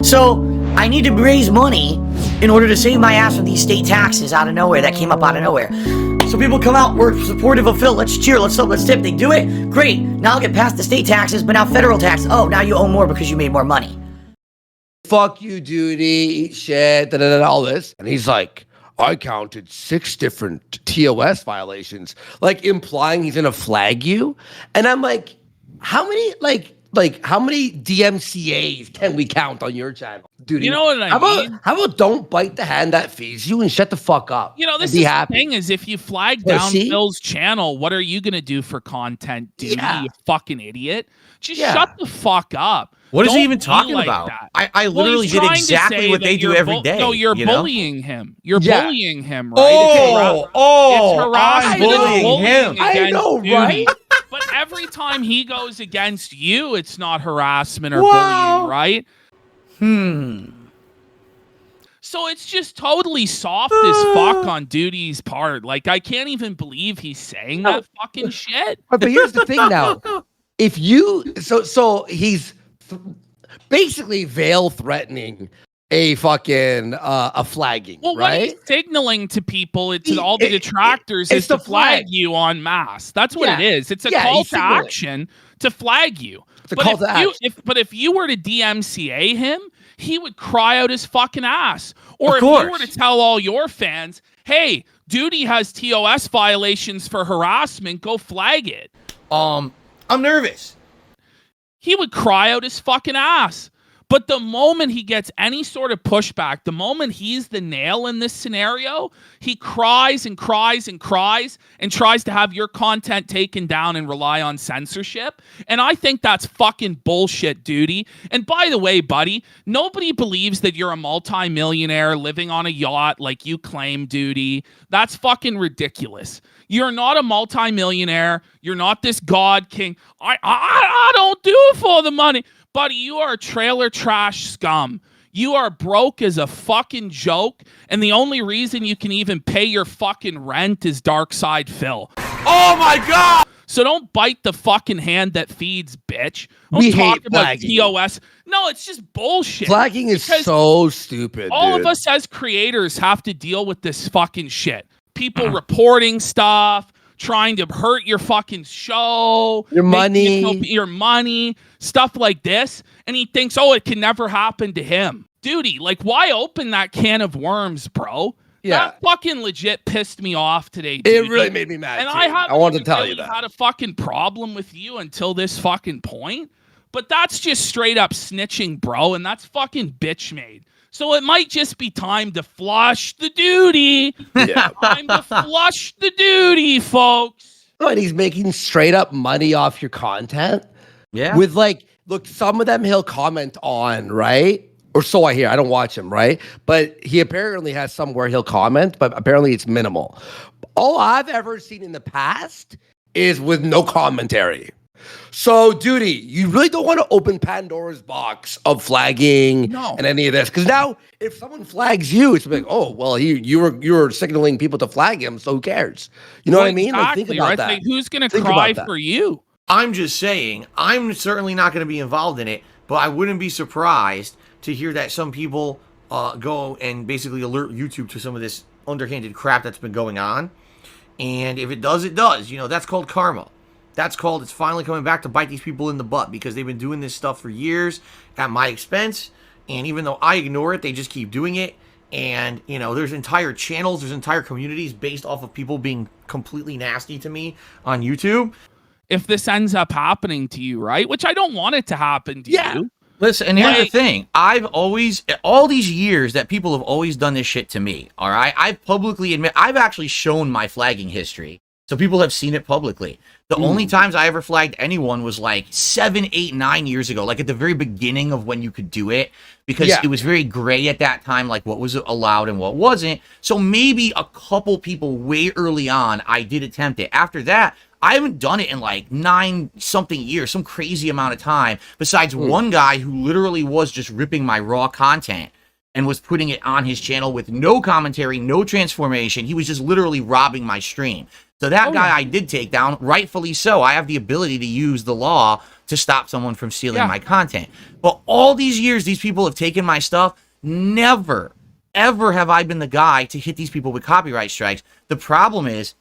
So I need to raise money in order to save my ass from these state taxes out of nowhere that came up out of nowhere. So people come out, we're supportive of Phil, let's cheer, let's tip. They do it, great. Now I'll get past the state taxes, but now federal tax. Oh, now you owe more because you made more money. Fuck you, duty, eat shit, all this. And he's like, I counted 6 different TOS violations, like implying he's gonna flag you. And I'm like, how many DMCAs can we count on your channel, dude? You know what I mean? How about don't bite the hand that feeds you and shut the fuck up? You know, this is the thing is, if you flag down Phil's channel, what are you gonna do for content, dude? Yeah. You fucking idiot! Just shut the fuck up. What is Don't he even talking like about? That. I literally did exactly what they do every day. No, you're bullying him. You're bullying him, right? It's harassment. I'm bullying him. I know, right? But every time he goes against you, it's not harassment or bullying, right? So it's just totally soft as fuck on Duty's part. Like, I can't even believe he's saying that fucking shit. But here's the thing now. If you so he's basically veil threatening a fucking a flagging, well, right? What he's signaling to people, to all the detractors, is to flag you en masse. That's what it is. It's a call to action to flag you. But if you were to DMCA him, he would cry out his fucking ass. Or if you were to tell all your fans, hey, Duty has TOS violations for harassment, go flag it. I'm nervous. He would cry out his fucking ass. But the moment he gets any sort of pushback, the moment he's the nail in this scenario, he cries and cries and cries and tries to have your content taken down and rely on censorship. And I think that's fucking bullshit, Duty. And by the way, buddy, nobody believes that you're a multi-millionaire living on a yacht like you claim, Duty. That's fucking ridiculous. You're not a multi-millionaire. You're not this god king. I don't do it for the money. Buddy, you are a trailer trash scum. You are broke as a fucking joke, and the only reason you can even pay your fucking rent is Dark Side Phil. Oh my god! So don't bite the fucking hand that feeds, bitch. We talk hate about flagging. TOS. No, it's just bullshit. Flagging is so stupid. All of us as creators have to deal with this fucking shit. People reporting stuff, trying to hurt your fucking show, your money, stuff like this. And he thinks, oh, it can never happen to him. Duty, like, why open that can of worms, bro? Yeah. That fucking legit pissed me off today, dude. It really made me mad. And too. I wanted to tell you that. had a fucking problem with you until this fucking point. But that's just straight up snitching, bro. And that's fucking bitch made. So it might just be time to flush the Duty. Yeah. Time to flush the Duty, folks. Oh, and he's making straight up money off your content. Yeah. With look, some of them he'll comment on, right? Or so I hear. I don't watch him, right? But he apparently has some where he'll comment, but apparently it's minimal. All I've ever seen in the past is with no commentary. So, Duty, you really don't want to open Pandora's box of flagging and any of this. Because now, if someone flags you, it's like, oh, well, you were signaling people to flag him, so who cares? You know what I mean? Exactly, think about that. Like, who's going to cry for you? I'm just saying, I'm certainly not going to be involved in it, but I wouldn't be surprised to hear that some people go and basically alert YouTube to some of this underhanded crap that's been going on. And if it does, it does. You know, that's called karma. That's called it's finally coming back to bite these people in the butt because they've been doing this stuff for years at my expense. And even though I ignore it, they just keep doing it. And, you know, there's entire channels, there's entire communities based off of people being completely nasty to me on YouTube. If this ends up happening to you, right? Which I don't want it to happen to you. Listen, and here's the thing. I've always, all these years that people have always done this shit to me, all right? I've publicly admit, I've actually shown my flagging history. So people have seen it publicly. The only times I ever flagged anyone was like 7, 8, 9 years ago, like at the very beginning of when you could do it, because it was very gray at that time, like what was allowed and what wasn't. So maybe a couple people way early on, I did attempt it. After that, I haven't done it in like 9-something years, some crazy amount of time, besides one guy who literally was just ripping my raw content and was putting it on his channel with no commentary, no transformation. He was just literally robbing my stream. So that guy I did take down, rightfully so. I have the ability to use the law to stop someone from stealing my content. But all these years these people have taken my stuff, never, ever have I been the guy to hit these people with copyright strikes. The problem is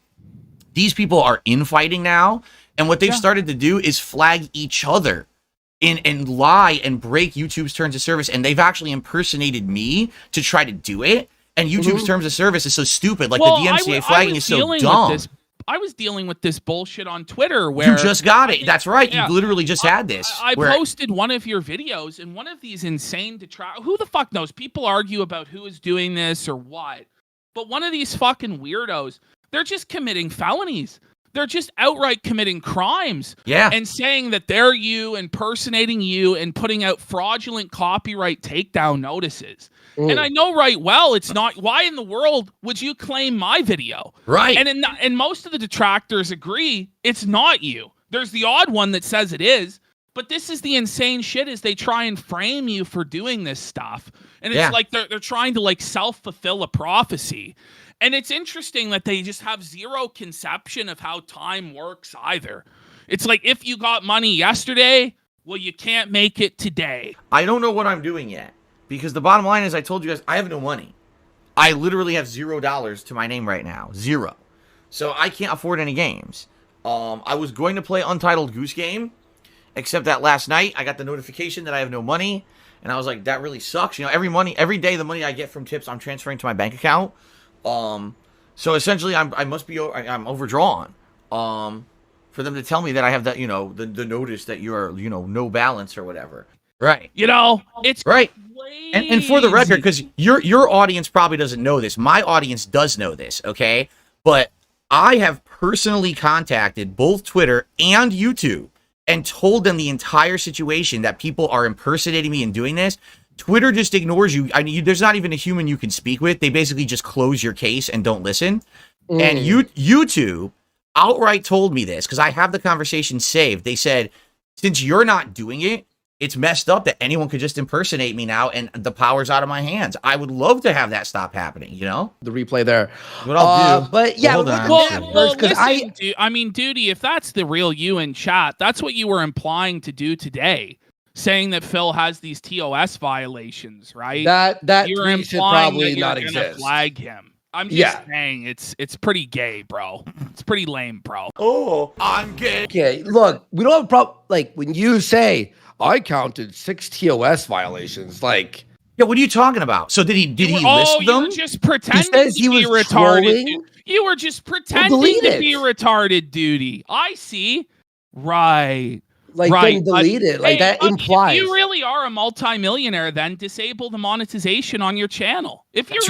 these people are infighting now, and what they've started to do is flag each other and lie and break YouTube's terms of service, and they've actually impersonated me to try to do it. And YouTube's terms of service is so stupid. Like, the DMCA flagging is so dumb. I was dealing with this bullshit on Twitter where... You just got it. That's right. You literally just had this. I posted one of your videos, and one of these insane detractors... Who the fuck knows? People argue about who is doing this or what. But one of these fucking weirdos, they're just committing felonies. They're just outright committing crimes. Yeah. And saying that they're you, impersonating you, and putting out fraudulent copyright takedown notices. And I know right well it's not. Why in the world would you claim my video? Right. And most of the detractors agree it's not you. There's the odd one that says it is. But this is the insane shit, is they try and frame you for doing this stuff. And it's like they're trying to like self-fulfill a prophecy. And it's interesting that they just have zero conception of how time works either. It's like, if you got money yesterday, well, you can't make it today. I don't know what I'm doing yet, because the bottom line is, I told you guys, I have no money. I literally have $0 to my name right now. 0. So I can't afford any games. I was going to play Untitled Goose Game, except that last night I got the notification that I have no money. And I was like, that really sucks. You know, every day the money I get from tips, I'm transferring to my bank account. So essentially I'm overdrawn, for them to tell me that I have that, you know, the notice that you are, you know, no balance or whatever. Right. You know, it's right. crazy. And for the record, because your audience probably doesn't know this, my audience does know this. Okay. But I have personally contacted both Twitter and YouTube and told them the entire situation, that people are impersonating me and doing this. Twitter just ignores you. I mean, there's not even a human you can speak with. They basically just close your case and don't listen. And YouTube outright told me this, because I have the conversation saved. They said, since you're not doing it, it's messed up that anyone could just impersonate me now, and the power's out of my hands. I would love to have that stop happening, you know? The replay there. What I'll do. But yeah, I mean, Duty, if that's the real you in chat, that's what you were implying to do today. Saying that Phil has these TOS violations, right? That you're tweet should probably not gonna exist. Flag him. I'm just saying it's pretty gay, bro. It's pretty lame, bro. Oh, I'm gay. Okay, look, we don't have a problem. Like, when you say, I counted 6 TOS violations, like... Yeah, what are you talking about? So did he list them? You were just pretending he to be was retarded. trolling? You were just pretending to be retarded, Duty. I see. Right. Like, then delete it. Like, that implies... If you really are a multimillionaire, then disable the monetization on your channel. If you're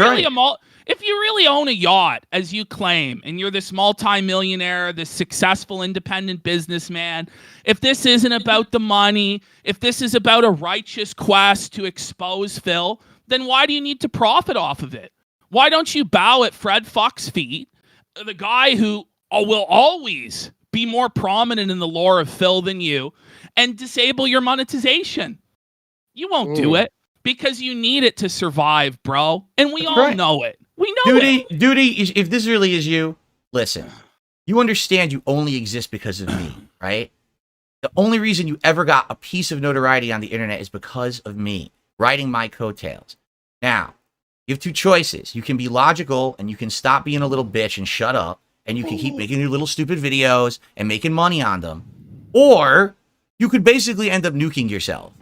if you really own a yacht, as you claim, and you're this multimillionaire, this successful independent businessman, if this isn't about the money, if this is about a righteous quest to expose Phil, then why do you need to profit off of it? Why don't you bow at Fred Fuck's feet, the guy who will always be more prominent in the lore of Phil than you, and disable your monetization? You won't do it because you need it to survive, bro. And we all know it. We know it. Duty, if this really is you, listen. You understand you only exist because of me, right? The only reason you ever got a piece of notoriety on the internet is because of me, riding my coattails. Now, you have 2 choices. You can be logical and you can stop being a little bitch and shut up, and you can keep making your little stupid videos and making money on them. Or you could basically end up nuking yourself.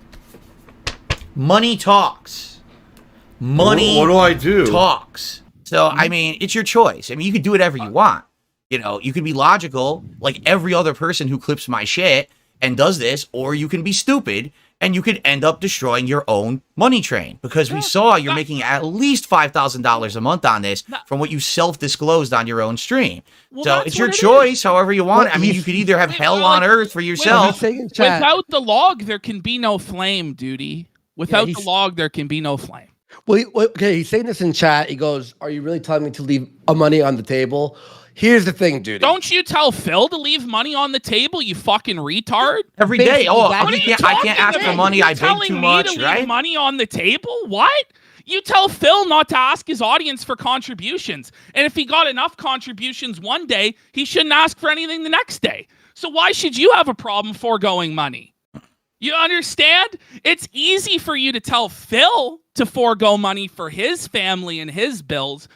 Money talks. Money what do I do? Talks. So, I mean, it's your choice. I mean, you could do whatever you want. You know, you can be logical like every other person who clips my shit and does this, or you can be stupid and you could end up destroying your own money train, because we saw you're making at least $5,000 a month on this from what you self-disclosed on your own stream. Well, so it's your choice, however you want. I mean, you could either have hell on earth for yourself. Without the log, there can be no flame, Duty. Without the log, there can be no flame. Well, okay, he's saying this in chat. He goes, are you really telling me to leave money on the table? Here's the thing, dude. Don't you tell Phil to leave money on the table, you fucking retard? Every day. Oh, I can't ask for money. I beg too much, right? Leave money on the table? What? You tell Phil not to ask his audience for contributions. And if he got enough contributions one day, he shouldn't ask for anything the next day. So why should you have a problem foregoing money? You understand? It's easy for you to tell Phil to forego money for his family and his bills,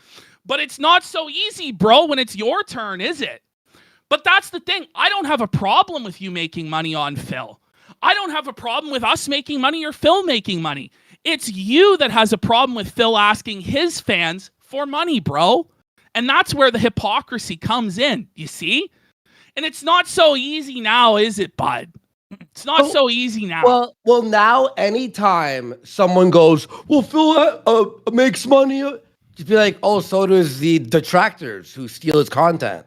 but it's not so easy, bro, when it's your turn, is it? But that's the thing. I don't have a problem with you making money on Phil. I don't have a problem with us making money or Phil making money. It's you that has a problem with Phil asking his fans for money, bro. And that's where the hypocrisy comes in, you see? And it's not so easy now, is it, bud? It's not so easy now. Well, now anytime someone goes, well, Phil makes money, just be like, oh, so does the detractors who steal his content.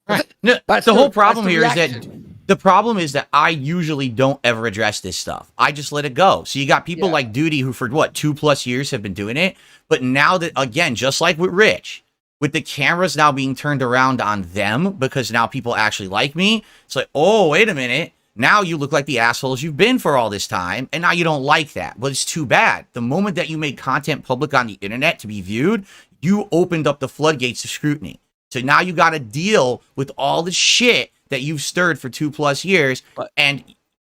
Right. No, that's the whole problem here is that the problem is that I usually don't ever address this stuff. I just let it go. So you got people like Duty who for what 2+ years have been doing it. But now that, again, just like with Rich, with the cameras now being turned around on them because now people actually like me, it's like, oh, wait a minute. Now you look like the assholes you've been for all this time, and now you don't like that. But it's too bad. The moment that you made content public on the internet to be viewed, you opened up the floodgates of scrutiny. So now you got to deal with all the shit that you've stirred for 2+ years, and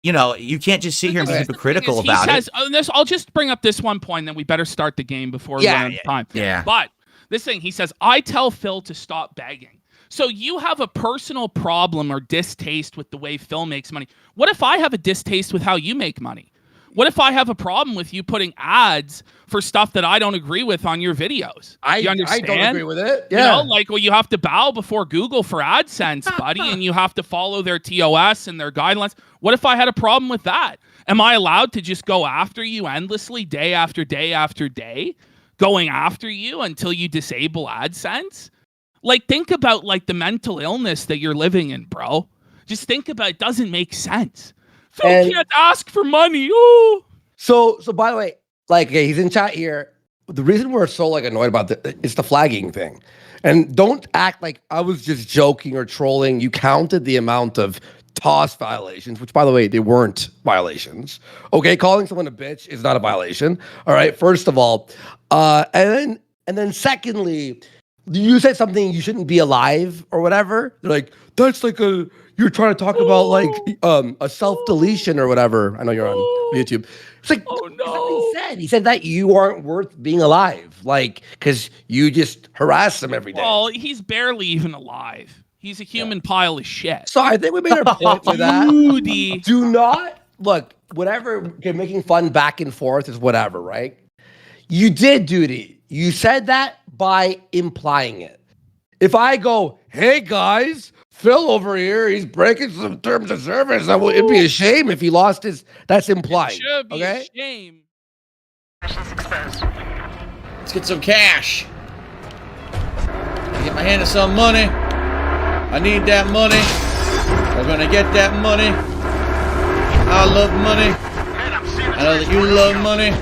you know you can't just sit here and be hypocritical about it. I'll just bring up this one point, then we better start the game before we run out of time. Yeah. But this thing, he says, I tell Phil to stop begging. So you have a personal problem or distaste with the way Phil makes money. What if I have a distaste with how you make money? What if I have a problem with you putting ads for stuff that I don't agree with on your videos? You understand? I don't agree with it. Yeah. You know, like, well, you have to bow before Google for AdSense, buddy, and you have to follow their TOS and their guidelines. What if I had a problem with that? Am I allowed to just go after you endlessly, day after day after day, going after you until you disable AdSense? Like, think about, like, the mental illness that you're living in, bro. Just think about it. Doesn't make sense. Phil can't ask for money. Ooh. So by the way, like, okay, he's in chat here. The reason we're so, like, annoyed about this is the flagging thing. And don't act like I was just joking or trolling. You counted the amount of TOS violations, which, by the way, they weren't violations. Okay, calling someone a bitch is not a violation. All right, first of all. And then secondly, you said something you shouldn't be alive or whatever. They're like, that's like you're trying to talk about like a self-deletion or whatever. I know you're on YouTube. It's like, he said that you aren't worth being alive. Like, because you just harass them every day. Well, he's barely even alive. He's a human pile of shit. So I think we made our point with that. Rudy. Do not, look, whatever, okay, making fun back and forth is whatever, right? You did, Duty. You said that by implying it. If I go, hey guys, Phil over here, he's breaking some terms of service, it'd be a shame if he lost his, that's implied. It should be a shame. Let's get some cash. Get my hand on some money. I need that money. We're gonna get that money. I love money. I know that you love money.